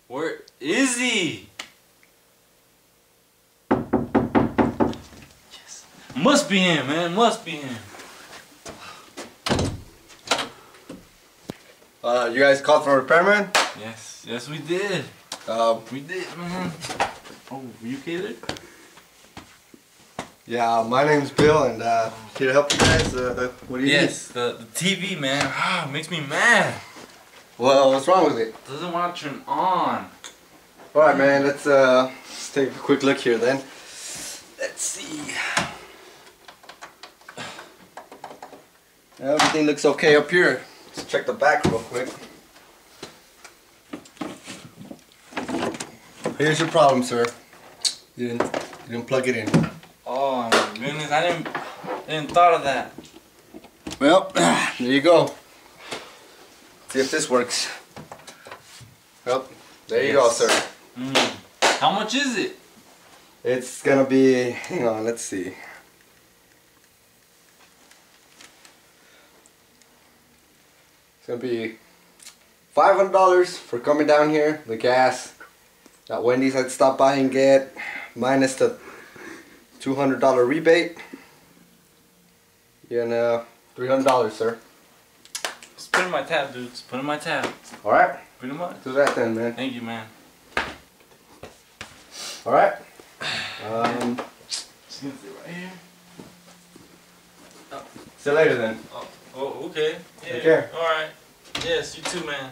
Where is he? Yes. Must be him, man. Must be him. You guys called for a repairman? Yes. Yes, we did. We did, man. Oh, were you okay there? Yeah, my name's Bill, and here to help you guys. What do you need? Yes, the TV, man. Ah, makes me mad. Well, what's wrong with it? Doesn't want to turn on. Alright, man, let's take a quick look here then. Let's see. Everything looks okay up here. Let's check the back real quick. Here's your problem, sir. You didn't plug it in. Oh my goodness, I didn't thought of that. Well, there you go. See if this works. Well, there you go, sir. How much is it? It's gonna be, hang on, let's see. It's gonna be $500 for coming down here, the gas. That Wendy's I'd stop by and get, minus the $200 rebate. And $300, sir. Just put in my tab, dude. Just put in my tab. Alright? Pretty much. Do that then, man. Thank you, man. Alright? Just gonna sit right here. See you later then. Oh, okay. Yeah. Take care. Alright. Yes, you too, man.